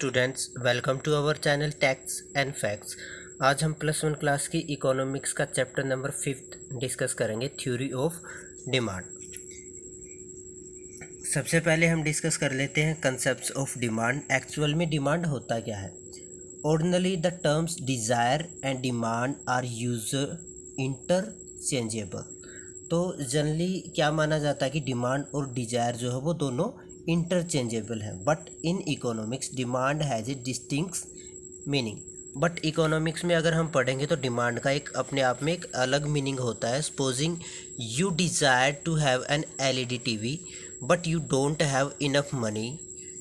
Students, welcome to our channel tax and facts. आज हम +1 class की इकोनॉमिक्स का चैप्टर नंबर 5 डिस्कस करेंगे, थ्योरी ऑफ डिमांड। सबसे पहले हम डिस्कस कर लेते हैं कंसेप्ट्स ऑफ डिमांड। एक्चुअल में डिमांड होता क्या है? Ordinarily the terms desire and demand are used interchangeable. तो जनरली क्या माना जाता है कि डिमांड और डिज़ायर जो है वो दोनों इंटरचेंजेबल हैं, but in economics demand has a distinct meaning. But economics में अगर हम पढ़ेंगे तो डिमांड का एक अपने आप में एक अलग मीनिंग होता है। Supposing you desire to have an LED TV but you don't have enough money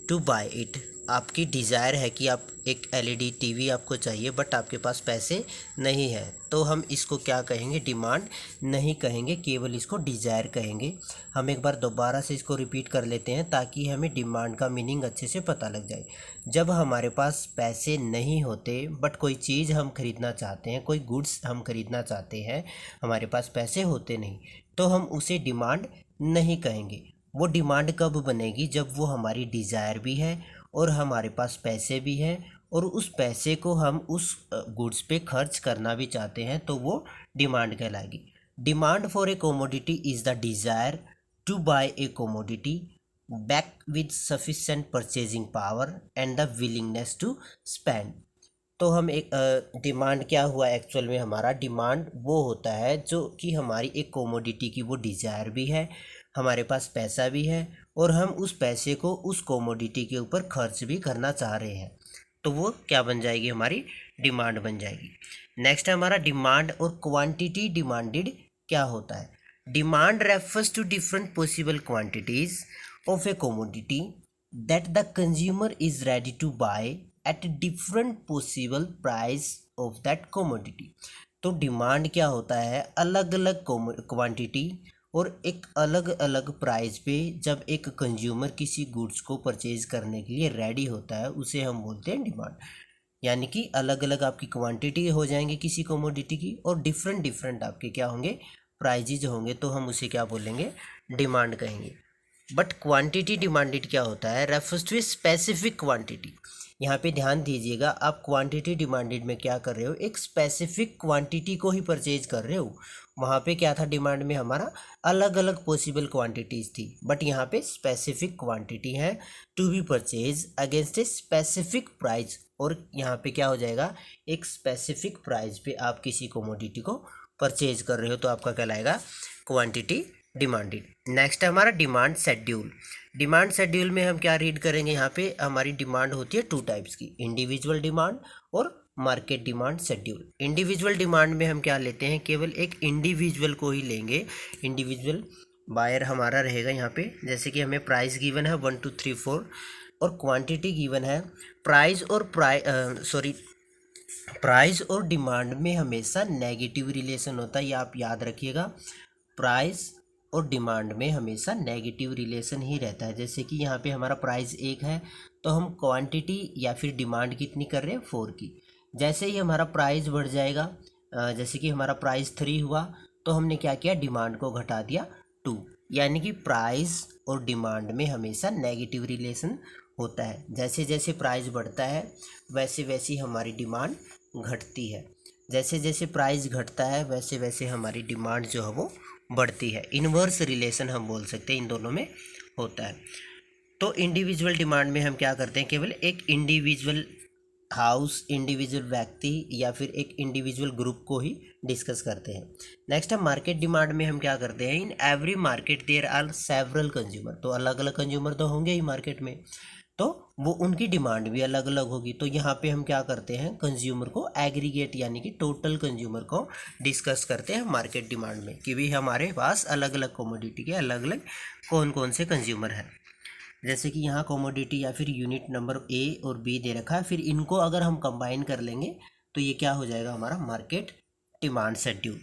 to buy it. आपकी डिज़ायर है कि आप एक एलईडी टीवी आपको चाहिए बट आपके पास पैसे नहीं है, तो हम इसको क्या कहेंगे? डिमांड नहीं कहेंगे, केवल इसको डिज़ायर कहेंगे। हम एक बार दोबारा से इसको रिपीट कर लेते हैं ताकि हमें डिमांड का मीनिंग अच्छे से पता लग जाए। जब हमारे पास पैसे नहीं होते बट कोई चीज़ हम खरीदना चाहते हैं, कोई गुड्स हम खरीदना चाहते हैं, हमारे पास पैसे होते नहीं, तो हम उसे डिमांड नहीं कहेंगे। वो डिमांड कब बनेगी? जब वो हमारी डिज़ायर भी है और हमारे पास पैसे भी हैं और उस पैसे को हम उस गुड्स पे खर्च करना भी चाहते हैं, तो वो डिमांड कहलाएगी। Demand for a commodity is the desire to buy a commodity back with sufficient purchasing power and the willingness to spend. तो हम एक डिमांड क्या हुआ एक्चुअल में? हमारा डिमांड वो होता है जो कि हमारी एक कोमोडिटी की वो डिज़ायर भी है, हमारे पास पैसा भी है और हम उस पैसे को उस कोमोडिटी के ऊपर खर्च भी करना चाह रहे हैं, तो वो क्या बन जाएगी? हमारी डिमांड बन जाएगी। नेक्स्ट है हमारा डिमांड और क्वांटिटी डिमांडेड क्या होता है? Demand refers to different possible quantities of a commodity that the consumer is ready to buy at different possible price of that commodity. तो डिमांड क्या होता है? अलग अलग क्वांटिटी और एक अलग अलग प्राइस पे जब एक कंज्यूमर किसी गुड्स को परचेज करने के लिए रेडी होता है, उसे हम बोलते हैं डिमांड। यानी कि अलग अलग आपकी क्वांटिटी हो जाएंगी किसी कमोडिटी की और डिफरेंट डिफरेंट आपके क्या होंगे? प्राइजेज होंगे, तो हम उसे क्या बोलेंगे? डिमांड कहेंगे। बट क्वांटिटी डिमांडेड क्या होता है? Refers to a specific quantity. यहाँ पे ध्यान दीजिएगा, आप क्वांटिटी डिमांडेड में क्या कर रहे हो? एक स्पेसिफिक क्वांटिटी को ही परचेज कर रहे हो। वहाँ पे क्या था डिमांड में? हमारा अलग अलग पॉसिबल क्वांटिटीज़ थी, बट यहाँ पे स्पेसिफिक क्वांटिटी है to be purchase against a specific price. और यहाँ पे क्या हो जाएगा? एक स्पेसिफिक प्राइस पे आप किसी कोमोडिटी को परचेज कर रहे हो, तो आपका कहलाएगा क्वांटिटी डिमांडेड। नेक्स्ट है हमारा डिमांड शेड्यूल। डिमांड शेड्यूल में हम क्या रीड करेंगे? यहाँ पे हमारी डिमांड होती है 2 टाइप्स की, इंडिविजुअल डिमांड और market demand schedule. Individual demand में हम क्या लेते हैं? केवल एक इंडिविजुअल को ही लेंगे। इंडिविजुअल बायर हमारा रहेगा यहाँ पे, जैसे कि हमें प्राइस गिवन है 1 2 3 4 और क्वांटिटी गिवन है। प्राइस और डिमांड में हमेशा नेगेटिव रिलेशन होता है, ये आप याद रखिएगा। प्राइस और डिमांड में हमेशा नेगेटिव रिलेशन ही रहता है। जैसे कि यहाँ पे हमारा प्राइस 1 है तो हम क्वांटिटी या फिर डिमांड कितनी कर रहे हैं? 4 की। जैसे ही हमारा प्राइस बढ़ जाएगा, जैसे कि हमारा प्राइस 3 हुआ तो हमने क्या किया? डिमांड को घटा दिया 2। यानी कि प्राइस और डिमांड में हमेशा नेगेटिव रिलेशन होता है। जैसे जैसे प्राइस बढ़ता है वैसे वैसे हमारी डिमांड घटती है। जैसे जैसे प्राइस घटता है वैसे वैसे हमारी डिमांड जो है वो बढ़ती है। इन्वर्स रिलेशन हम बोल सकते हैं इन दोनों में होता है। तो इंडिविजुअल डिमांड में हम क्या करते हैं? केवल एक इंडिविजुअल हाउस, इंडिविजुअल व्यक्ति या फिर एक इंडिविजुअल ग्रुप को ही डिस्कस करते हैं। नेक्स्ट है मार्केट डिमांड में हम क्या करते हैं? In every market there are several consumer. तो अलग अलग कंज्यूमर तो होंगे ही मार्केट में, तो वो उनकी डिमांड भी अलग अलग होगी। तो यहाँ पे हम क्या करते हैं? कंज्यूमर को एग्रीगेट यानी कि टोटल कंज्यूमर को डिस्कस करते हैं मार्केट डिमांड में, कि भी हमारे पास अलग अलग कमोडिटी के अलग अलग कौन कौन से कंज्यूमर हैं। जैसे कि यहाँ कमोडिटी या फिर यूनिट नंबर ए और बी दे रखा है, फिर इनको अगर हम कंबाइन कर लेंगे तो ये क्या हो जाएगा? हमारा मार्केट डिमांड शेड्यूल।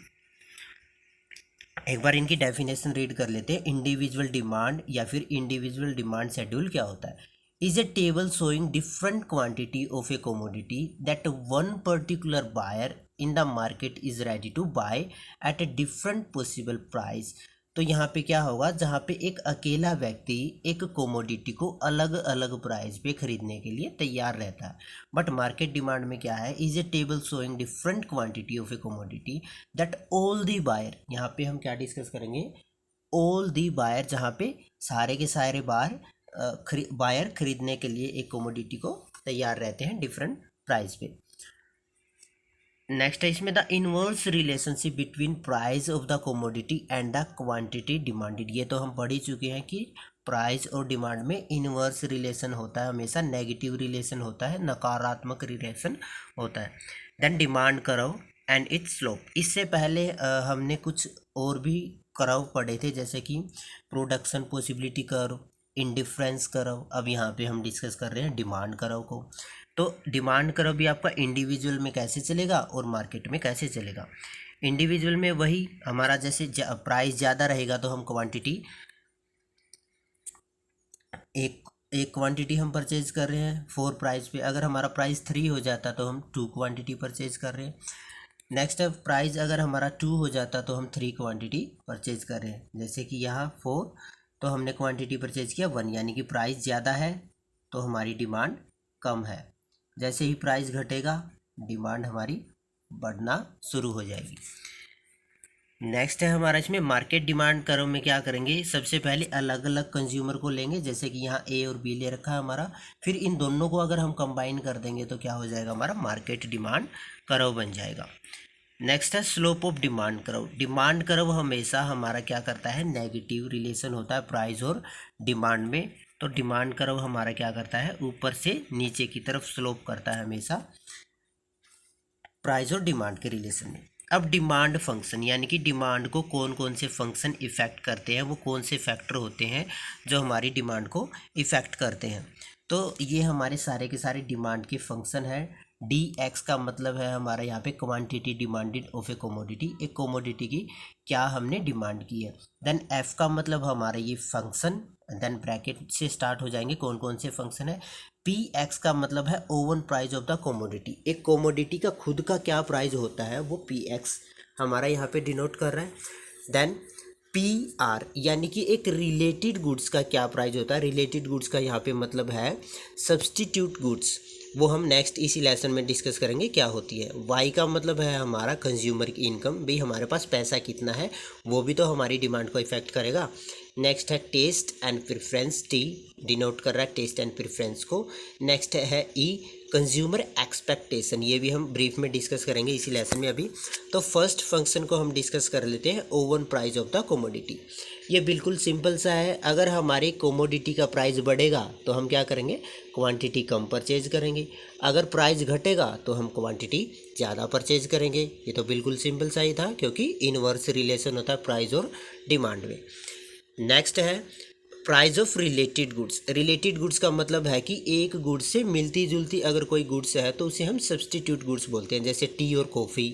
एक बार इनकी डेफिनेशन रीड कर लेते हैं। इंडिविजुअल डिमांड या फिर इंडिविजुअल डिमांड शेड्यूल क्या होता है? is a table showing different quantity of a commodity that one particular buyer in the market is ready to buy at a different possible price तो यहाँ पे क्या होगा, जहाँ पे एक अकेला व्यक्ति एक कोमोडिटी को अलग अलग प्राइस पे खरीदने के लिए तैयार रहता है। बट मार्केट डिमांड में क्या है, is a table showing different quantity of a commodity that all the buyer, यहाँ पे हम क्या डिस्कस करेंगे, ऑल दी बायर, जहाँ पे सारे के सारे बायर खरीदने के लिए एक कोमोडिटी को तैयार रहते हैं डिफरेंट प्राइस पे। नेक्स्ट है इसमें the inverse relationship between price of the commodity and the quantity demanded. ये तो हम पढ़ ही चुके हैं कि प्राइस और डिमांड में इनवर्स रिलेशन होता है, हमेशा नेगेटिव रिलेशन होता है, नकारात्मक रिलेशन होता है। Then demand curve and its slope. इससे पहले हमने कुछ और भी कर्व पढ़े थे, जैसे कि production possibility curve, indifference curve. अब यहाँ पे हम डिस्कस कर रहे हैं डिमांड कर्व को। तो डिमांड कर्व भी आपका इंडिविजुअल में कैसे चलेगा और मार्केट में कैसे चलेगा। इंडिविजुअल में वही हमारा जैसे प्राइस ज़्यादा रहेगा तो हम क्वांटिटी एक क्वांटिटी हम परचेज कर रहे हैं 4 प्राइस पे। अगर हमारा प्राइस 3 हो जाता तो हम 2 क्वांटिटी परचेज कर रहे हैं। नेक्स्ट है प्राइस अगर हमारा 2 हो जाता तो हम 3 क्वांटिटी परचेज कर रहे हैं। जैसे कि यहाँ 4 तो हमने क्वांटिटी परचेज किया 1, यानी कि प्राइस ज़्यादा है तो हमारी डिमांड कम है। जैसे ही प्राइस घटेगा डिमांड हमारी बढ़ना शुरू हो जाएगी। नेक्स्ट है हमारा इसमें मार्केट डिमांड कर्व में क्या करेंगे, सबसे पहले अलग अलग कंज्यूमर को लेंगे, जैसे कि यहाँ ए और बी ले रखा है हमारा, फिर इन दोनों को अगर हम कंबाइन कर देंगे तो क्या हो जाएगा, हमारा मार्केट डिमांड कर्व बन जाएगा। नेक्स्ट है slope of demand curve. Demand curve हमेशा हमारा क्या करता है, नेगेटिव रिलेशन होता है प्राइस और डिमांड में। तो डिमांड कर्व हमारा क्या करता है, ऊपर से नीचे की तरफ स्लोप करता है हमेशा प्राइस और डिमांड के रिलेशन में। अब डिमांड फंक्शन, यानी कि डिमांड को कौन कौन से फंक्शन इफ़ेक्ट करते हैं, वो कौन से फैक्टर होते हैं जो हमारी डिमांड को इफ़ेक्ट करते हैं। तो ये हमारे सारे के सारे डिमांड के फंक्शन हैं। डी एक्स का मतलब है हमारा यहाँ पे quantity demanded of a commodity, एक कोमोडिटी की क्या हमने डिमांड की है। देन एफ का मतलब हमारा ये फंक्शन, देन ब्रैकेट से स्टार्ट हो जाएंगे कौन कौन से फंक्शन है। पी एक्स का मतलब है oven price of the commodity, एक कोमोडिटी का खुद का क्या प्राइस होता है वो पी एक्स हमारा यहाँ पे डिनोट कर रहा है। देन पी आर यानी कि एक रिलेटेड गुड्स का क्या प्राइस होता है, रिलेटेड गुड्स का यहाँ पे मतलब है सब्सटीट्यूट गुड्स, वो हम नेक्स्ट इसी लेसन में डिस्कस करेंगे क्या होती है। वाई का मतलब है हमारा कंज्यूमर की इनकम, भाई हमारे पास पैसा कितना है वो भी तो हमारी डिमांड को इफेक्ट करेगा। नेक्स्ट है taste and preference, T denote कर रहा है टेस्ट एंड प्रेफरेंस को। नेक्स्ट है ई कंज्यूमर एक्सपेक्टेशन, ये भी हम ब्रीफ में डिस्कस करेंगे इसी लेसन में अभी। तो फर्स्ट फंक्शन को हम डिस्कस कर लेते हैं, oven price of the commodity. ये बिल्कुल सिंपल सा है, अगर हमारी कोमोडिटी का प्राइस बढ़ेगा तो हम क्या करेंगे, क्वांटिटी कम परचेज करेंगे, अगर प्राइस घटेगा तो हम क्वांटिटी ज़्यादा परचेज करेंगे। ये तो बिल्कुल सिंपल सा ही था, क्योंकि इनवर्स रिलेशन होता है प्राइस और डिमांड में। नेक्स्ट है price of related goods. Related goods का मतलब है कि एक गुड्स से मिलती जुलती अगर कोई गुड्स है तो उसे हम सब्सटीट्यूट गुड्स बोलते हैं, जैसे टी और कॉफ़ी।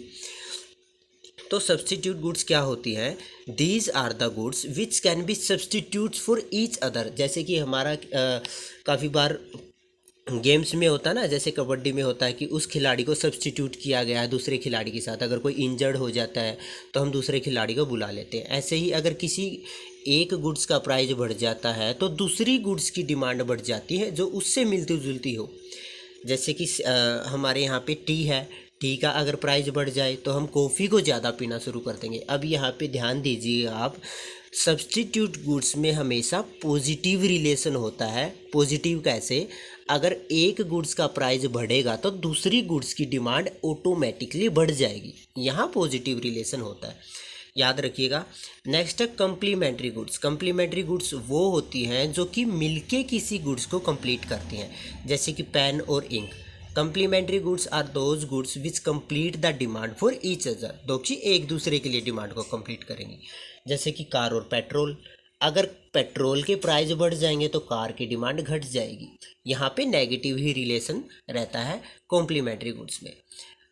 तो सब्सटीट्यूट गुड्स क्या होती हैं, these are the goods which can be substitutes for each other. जैसे कि हमारा काफ़ी बार गेम्स में होता है ना, जैसे कबड्डी में होता है कि उस खिलाड़ी को सब्सटीट्यूट किया गया है दूसरे खिलाड़ी के साथ, अगर कोई इंजर्ड हो जाता है तो हम दूसरे खिलाड़ी को बुला लेते हैं। ऐसे ही अगर किसी एक गुड्स का प्राइस बढ़ जाता है तो दूसरी गुड्स की डिमांड बढ़ जाती है जो उससे मिलती जुलती हो। जैसे कि हमारे यहाँ पे टी है, टी का अगर प्राइस बढ़ जाए तो हम कॉफ़ी को ज़्यादा पीना शुरू कर देंगे। अब यहाँ पे ध्यान दीजिए आप, सब्सटीट्यूट गुड्स में हमेशा पॉजिटिव रिलेशन होता है। पॉजिटिव कैसे, अगर एक गुड्स का प्राइस बढ़ेगा तो दूसरी गुड्स की डिमांड ऑटोमेटिकली बढ़ जाएगी, यहाँ पॉजिटिव रिलेशन होता है, याद रखिएगा। नेक्स्ट है कम्प्लीमेंट्री गुड्स। कम्प्लीमेंट्री गुड्स वो होती हैं जो कि मिलके किसी गुड्स को कंप्लीट करती हैं, जैसे कि पेन और ink. Complementary goods are those goods which complete the demand for each other, दो कि एक दूसरे के लिए डिमांड को कंप्लीट करेंगी। जैसे कि कार और पेट्रोल, अगर पेट्रोल के प्राइस बढ़ जाएंगे तो कार की डिमांड घट जाएगी, यहाँ पे नेगेटिव ही रिलेशन रहता है कॉम्प्लीमेंट्री गुड्स में।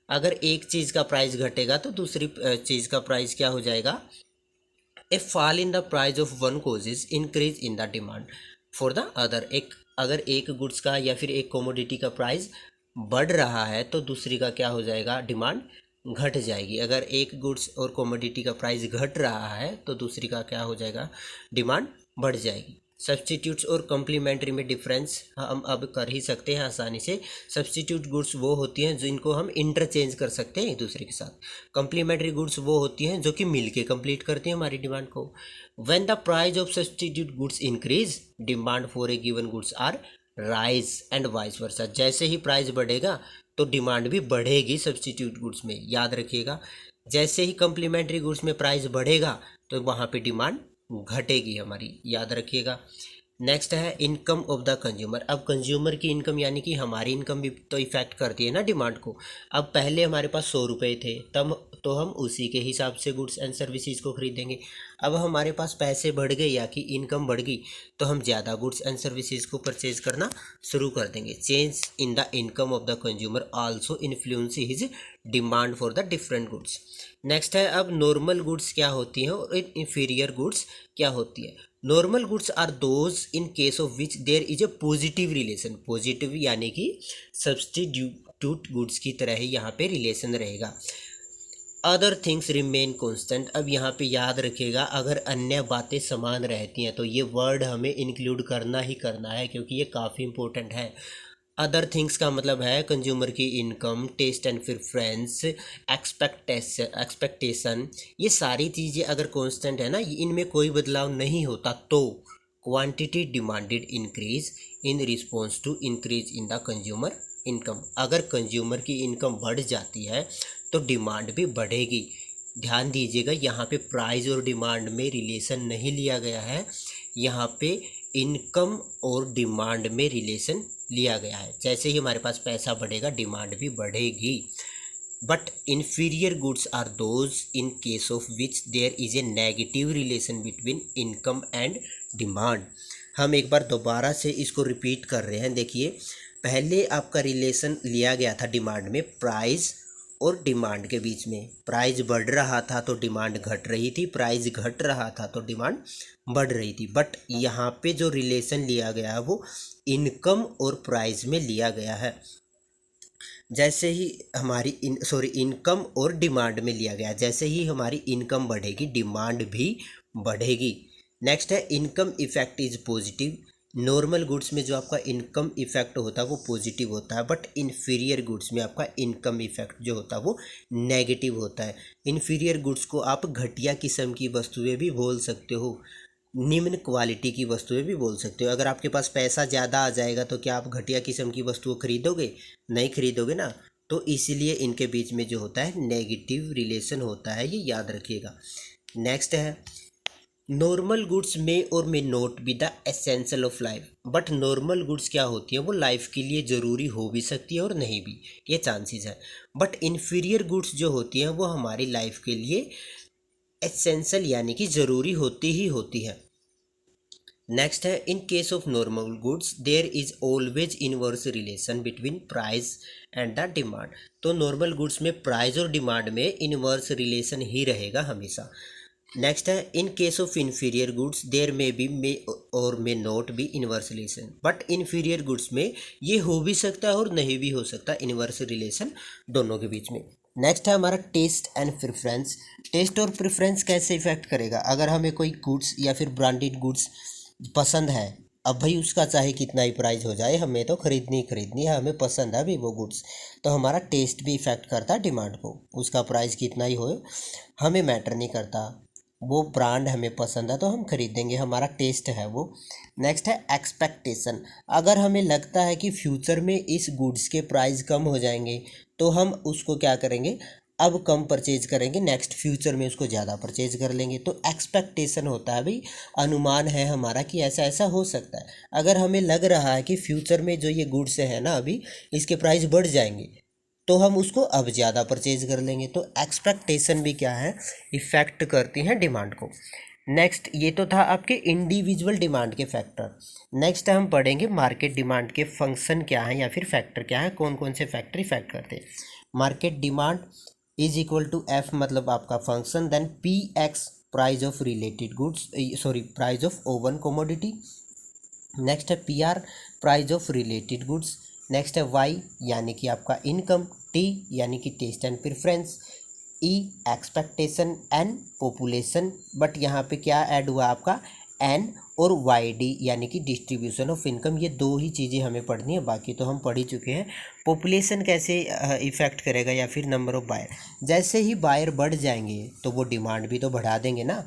अगर एक चीज़ का प्राइस घटेगा तो दूसरी चीज़ का प्राइस क्या हो जाएगा, a fall in the price of one causes increase in the demand for the other. अगर एक गुड्स का या फिर एक कमोडिटी का प्राइस बढ़ रहा है तो दूसरी का क्या हो जाएगा, डिमांड घट जाएगी। अगर एक गुड्स और कमोडिटी का प्राइस घट रहा है तो दूसरी का क्या हो जाएगा, डिमांड बढ़ जाएगी। सब्स्टिट्यूट्स और कम्प्लीमेंट्री में डिफरेंस हम अब कर ही सकते हैं आसानी से। सब्स्टिट्यूट गुड्स वो होती हैं जिनको हम इंटरचेंज कर सकते हैं एक दूसरे के साथ। कम्प्लीमेंट्री गुड्स वो होती हैं जो कि मिल के कंप्लीट करती हैं हमारी डिमांड को। When the price of substitute goods increase, demand for a given goods are rise and vice versa. जैसे ही प्राइस बढ़ेगा तो डिमांड भी बढ़ेगी सब्स्टिट्यूट गुड्स में, याद रखिएगा। जैसे ही कम्प्लीमेंट्री गुड्स में प्राइस बढ़ेगा तो वहाँ पे डिमांड घटेगी हमारी, याद रखिएगा। नेक्स्ट है इनकम ऑफ द कंज्यूमर। अब कंज्यूमर की इनकम यानी कि हमारी इनकम भी तो इफेक्ट करती है ना डिमांड को। अब पहले हमारे पास 100 रुपये थे तब तो हम उसी के हिसाब से गुड्स एंड सर्विसेज को खरीदेंगे। अब हमारे पास पैसे बढ़ गए या कि इनकम बढ़ गई तो हम ज़्यादा गुड्स एंड सर्विसेज को परचेज करना शुरू कर देंगे। Change in the income of the consumer also influence his demand for the different goods. Next है अब नॉर्मल गुड्स क्या होती हैं और इंफीरियर गुड्स क्या होती है। Normal goods are those in case of which there is a positive relation. Positive यानी कि सब्स्टिट्यूट गुड्स की तरह ही यहाँ पे रिलेशन रहेगा। Other things remain constant. अब यहाँ पे याद रखिएगा अगर अन्य बातें समान रहती हैं तो ये वर्ड हमें इंक्लूड करना ही करना है क्योंकि ये काफ़ी इंपॉर्टेंट है। अदर थिंग्स का मतलब है कंज्यूमर की income, taste and preference, expectation, ये सारी चीज़ें अगर कांस्टेंट है ना, इनमें कोई बदलाव नहीं होता तो quantity demanded increase in response to increase in the consumer income. अगर कंज्यूमर की इनकम बढ़ जाती है तो डिमांड भी बढ़ेगी। ध्यान दीजिएगा यहाँ पे प्राइस और डिमांड में रिलेशन नहीं लिया गया है, यहाँ पे इनकम और डिमांड में रिलेशन लिया गया है। जैसे ही हमारे पास पैसा बढ़ेगा डिमांड भी बढ़ेगी। But inferior goods are those in case of which there is a negative relation between income and demand. हम एक बार दोबारा से इसको रिपीट कर रहे हैं। देखिए पहले आपका रिलेशन लिया गया था डिमांड में, प्राइस और डिमांड के बीच में। प्राइस बढ़ रहा था तो डिमांड घट रही थी, प्राइस घट रहा था तो डिमांड बढ़ रही थी। बट यहाँ पे जो रिलेशन लिया गया है वो इनकम और प्राइस में लिया गया है। जैसे ही हमारी इनकम और डिमांड में लिया गया, जैसे ही हमारी इनकम बढ़ेगी डिमांड भी बढ़ेगी। नेक्स्ट है income effect is positive. Normal goods में जो आपका इनकम इफेक्ट होता है वो पॉजिटिव होता है, बट इन्फीरियर गुड्स में आपका इनकम इफेक्ट जो होता है वो नेगेटिव होता है। इन्फीरियर गुड्स को आप घटिया किस्म की वस्तुएं भी बोल सकते हो, निम्न क्वालिटी की वस्तुएं भी बोल सकते हो। अगर आपके पास पैसा ज़्यादा आ जाएगा तो क्या आप घटिया किस्म की वस्तुएं खरीदोगे? नहीं खरीदोगे ना। तो इसीलिए इनके बीच में जो होता है नेगेटिव रिलेशन होता है, ये याद रखिएगा। नेक्स्ट है नॉर्मल गुड्स में और may not be the essential of life. But normal goods क्या होती है वो लाइफ के लिए ज़रूरी हो भी सकती है और नहीं भी, ये चांसेस है। बट इन्फीरियर गुड्स जो होती हैं वो हमारी लाइफ के लिए एसेंशियल यानी कि ज़रूरी होती ही होती है। नेक्स्ट है in case of normal goods there is always inverse relation between price and the demand. तो नॉर्मल गुड्स में प्राइस और डिमांड में इनवर्स रिलेशन ही रहेगा हमेशा। नेक्स्ट है in case of inferior goods there may be may और may not be inverse relation. But inferior goods में ये हो भी सकता है और नहीं भी हो सकता, इनवर्स रिलेशन दोनों के बीच में। नेक्स्ट है हमारा टेस्ट एंड प्रेफरेंस। टेस्ट और प्रेफरेंस कैसे इफेक्ट करेगा? अगर हमें कोई गुड्स या फिर ब्रांडेड गुड्स पसंद है, अब भाई उसका चाहे कितना ही प्राइस हो जाए हमें तो खरीदनी है, हमें पसंद है भी वो गुड्स, तो हमारा टेस्ट भी इफेक्ट करता है डिमांड को। उसका प्राइस कितना ही हो हमें मैटर नहीं करता, वो ब्रांड हमें पसंद है तो हम खरीदेंगे, हमारा टेस्ट है वो। नेक्स्ट है एक्सपेक्टेशन। अगर हमें लगता है कि फ्यूचर में इस गुड्स के प्राइस कम हो जाएंगे तो हम उसको क्या करेंगे, अब कम परचेज करेंगे, नेक्स्ट फ्यूचर में उसको ज़्यादा परचेज कर लेंगे। तो एक्सपेक्टेशन होता है भाई, अनुमान है हमारा कि ऐसा ऐसा हो सकता है। अगर हमें लग रहा है कि फ्यूचर में जो ये गुड्स है ना अभी इसके प्राइस बढ़ जाएंगे तो हम उसको अब ज़्यादा परचेज कर लेंगे। तो एक्सपेक्टेशन भी क्या है, इफेक्ट करती हैं डिमांड को। नेक्स्ट ये तो था आपके इंडिविजुअल डिमांड के फैक्टर। नेक्स्ट हम पढ़ेंगे मार्केट डिमांड के फंक्शन क्या हैं या फिर फैक्टर क्या है, कौन कौन से फैक्टर इफेक्ट करते हैं। Market demand is equal to F मतलब आपका function, then P X price of related goods, price of own commodity. Next है P R price of related goods, next है वाई यानी कि आपका इनकम, टी यानी कि taste and preference, E expectation, N population, but यहाँ पे क्या ऐड हुआ आपका एन, और वाई डी यानी कि डिस्ट्रीब्यूशन ऑफ इनकम। ये दो ही चीज़ें हमें पढ़नी है, बाकी तो हम पढ़ ही चुके हैं। पॉपुलेशन कैसे इफेक्ट करेगा या फिर नंबर ऑफ बायर, जैसे ही बायर बढ़ जाएंगे तो वो डिमांड भी तो बढ़ा देंगे ना,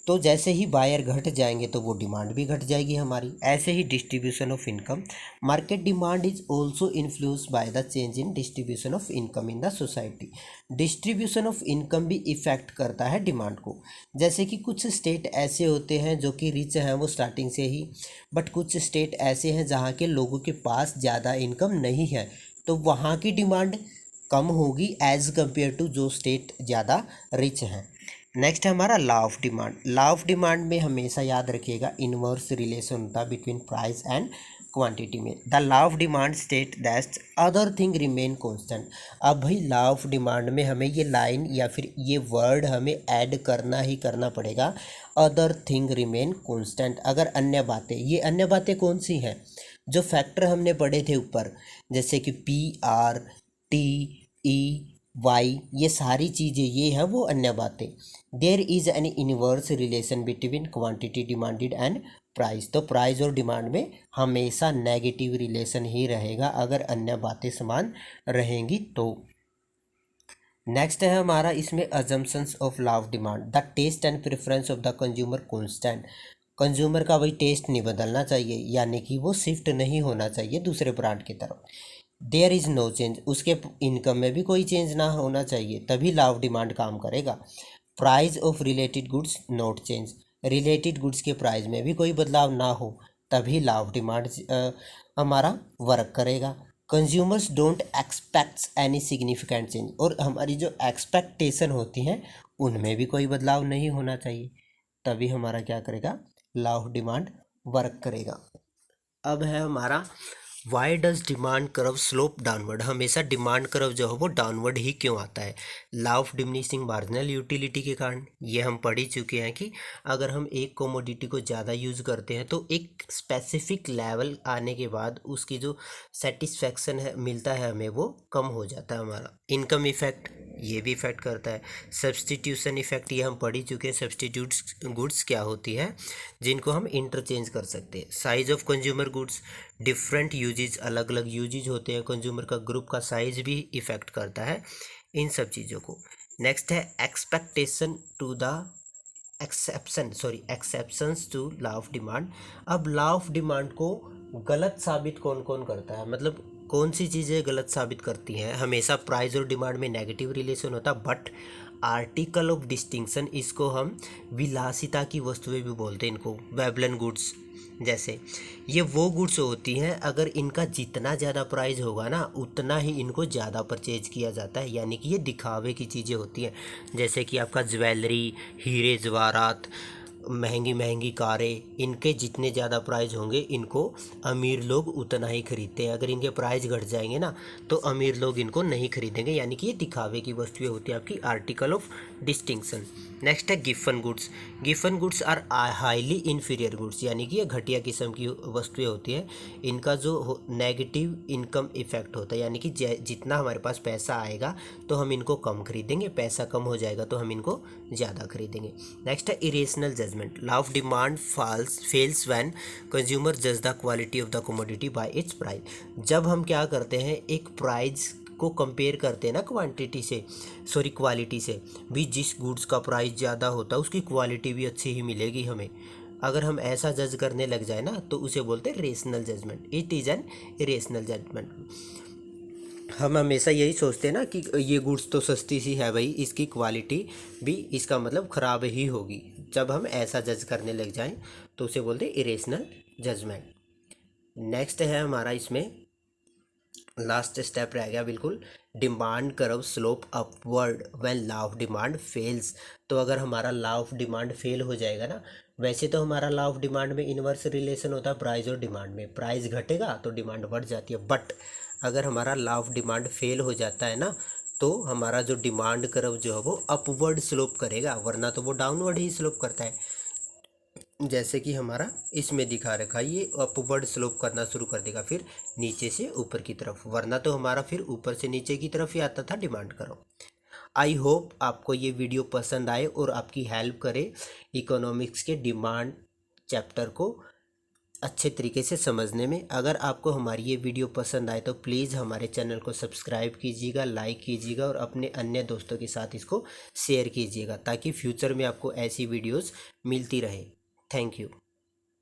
तो जैसे ही बायर घट जाएंगे तो वो डिमांड भी घट जाएगी हमारी। ऐसे ही distribution of income, market demand is also influenced by the change in distribution of income in the society. Distribution of income भी इफेक्ट करता है डिमांड को। जैसे कि कुछ स्टेट ऐसे होते हैं जो कि रिच हैं वो स्टार्टिंग से ही, बट कुछ स्टेट ऐसे हैं जहाँ के लोगों के पास ज़्यादा इनकम नहीं है, तो वहाँ की डिमांड कम होगी एज़ कम्पेयर टू जो स्टेट ज़्यादा रिच हैं। नेक्स्ट है हमारा law of demand. Law of demand में हमेशा याद रखिएगा इनवर्स रिलेशन होता है बिटवीन प्राइस एंड क्वांटिटी में। The law of demand state that other thing remain constant. अब भाई लॉ ऑफ डिमांड में हमें ये लाइन या फिर ये वर्ड हमें ऐड करना ही करना पड़ेगा, अदर थिंग रिमेन कांस्टेंट। अगर अन्य बातें, ये अन्य बातें कौन सी हैं, जो फैक्टर हमने पढ़े थे ऊपर, जैसे कि P R T E Y, ये सारी चीज़ें ये हैं वो अन्य बातें। There is an inverse relation between quantity demanded and price. तो प्राइस और डिमांड में हमेशा नेगेटिव रिलेशन ही रहेगा अगर अन्य बातें समान रहेंगी तो। नेक्स्ट है हमारा इसमें assumptions of law of demand. The taste and preference of the consumer constant. Consumer का वही टेस्ट नहीं बदलना चाहिए, यानी कि वो शिफ्ट नहीं होना चाहिए दूसरे ब्रांड की तरफ। देयर इज़ नो चेंज, उसके इनकम में भी कोई चेंज ना होना चाहिए, तभी लॉ ऑफ डिमांड काम करेगा। Price of related goods not change, related goods के प्राइस में भी कोई बदलाव ना हो, तभी लॉ ऑफ डिमांड हमारा वर्क करेगा। Consumers don't expect any significant change, और हमारी जो एक्सपेक्टेशन होती हैं उनमें भी कोई बदलाव नहीं होना चाहिए, तभी हमारा क्या करेगा, लॉ ऑफ डिमांड वर्क करेगा। अब है हमारा why does demand curve slope downward. हमेशा डिमांड कर्व जो है वो डाउनवर्ड ही क्यों आता है, law of diminishing marginal utility के कारण। ये हम पढ़ ही चुके हैं कि अगर हम एक कोमोडिटी को ज़्यादा यूज़ करते हैं तो एक स्पेसिफिक लेवल आने के बाद उसकी जो सेटिस्फैक्शन है मिलता है हमें वो कम हो जाता है हमारा। इनकम इफेक्ट ये भी इफेक्ट करता है। सब्सटीट्यूशन इफेक्ट ये हम पढ़ ही चुके हैं, सब्सटीट्यूट्स गुड्स क्या होती है जिनको हम इंटरचेंज कर सकते हैं। Size of consumer goods, different uses, अलग अलग यूजेज होते हैं कंज्यूमर का, ग्रुप का साइज भी इफेक्ट करता है इन सब चीज़ों को। नेक्स्ट है expectation to the exceptions to law of demand. अब लॉ ऑफ डिमांड को गलत साबित कौन कौन करता है, मतलब कौन सी चीज़ें गलत साबित करती हैं। हमेशा प्राइस और डिमांड में नेगेटिव रिलेशन होता है, बट आर्टिकल ऑफ डिस्टिंक्शन, इसको हम विलासिता की वस्तुएं भी बोलते हैं, इनको वेबलन गुड्स। जैसे ये वो गुड्स होती हैं अगर इनका जितना ज़्यादा प्राइस होगा ना उतना ही इनको ज़्यादा परचेज किया जाता है, यानी कि ये दिखावे की चीज़ें होती हैं। जैसे कि आपका ज्वेलरी, हीरे जवाहरात, महंगी महंगी कारें, इनके जितने ज़्यादा प्राइस होंगे इनको अमीर लोग उतना ही खरीदते हैं। अगर इनके प्राइस घट जाएंगे ना तो अमीर लोग इनको नहीं खरीदेंगे, यानी कि ये दिखावे की वस्तुएं होती है आपकी आर्टिकल ऑफ डिस्टिंक्शन। नेक्स्ट है Giffen goods. Giffen goods are highly inferior goods, यानी कि ये घटिया किस्म की वस्तुएं होती हैं। इनका जो नेगेटिव इनकम इफेक्ट होता है, यानी कि जितना हमारे पास पैसा आएगा तो हम इनको कम खरीदेंगे, पैसा कम हो जाएगा तो हम इनको ज़्यादा खरीदेंगे। नेक्स्ट है irrational judgement. Law of demand fails when consumer जज the quality of the commodity by its price. जब हम क्या करते हैं, एक प्राइस को कंपेयर करते हैं ना क्वांटिटी से, सॉरी क्वालिटी से भी, जिस गुड्स का प्राइस ज़्यादा होता है उसकी क्वालिटी भी अच्छी ही मिलेगी हमें। अगर हम ऐसा जज करने लग जाए ना तो उसे बोलते हैं rational judgement. It is an irrational judgement. हम हमेशा यही सोचते हैं ना कि ये गुड्स तो सस्ती सी है भाई, इसकी क्वालिटी भी इसका मतलब ख़राब ही होगी। जब हम ऐसा जज करने लग जाएं तो उसे बोलते हैं इरेशनल जजमेंट। नेक्स्ट है हमारा इसमें लास्ट स्टेप रह गया बिल्कुल, demand curve slope upward when law of demand fails. तो अगर हमारा लॉ ऑफ डिमांड फेल हो जाएगा ना, वैसे तो हमारा लॉ ऑफ डिमांड में इन्वर्स रिलेशन होता है प्राइस और डिमांड में, प्राइस घटेगा तो डिमांड बढ़ जाती है, बट अगर हमारा लॉ ऑफ डिमांड फेल हो जाता है ना तो हमारा जो डिमांड कर्व जो है वो अपवर्ड स्लोप करेगा, वरना तो वो डाउनवर्ड ही स्लोप करता है। जैसे कि हमारा इसमें दिखा रखा है, ये अपवर्ड स्लोप करना शुरू कर देगा फिर नीचे से ऊपर की तरफ, वरना तो हमारा फिर ऊपर से नीचे की तरफ ही आता था डिमांड करो। आई होप आपको ये वीडियो पसंद आए और आपकी हेल्प करे इकोनॉमिक्स के डिमांड चैप्टर को अच्छे तरीके से समझने में। अगर आपको हमारी ये वीडियो पसंद आए तो प्लीज़ हमारे चैनल को सब्सक्राइब कीजिएगा, लाइक कीजिएगा और अपने अन्य दोस्तों के साथ इसको शेयर कीजिएगा, ताकि फ्यूचर में आपको ऐसी वीडियोस मिलती रहे। Thank you.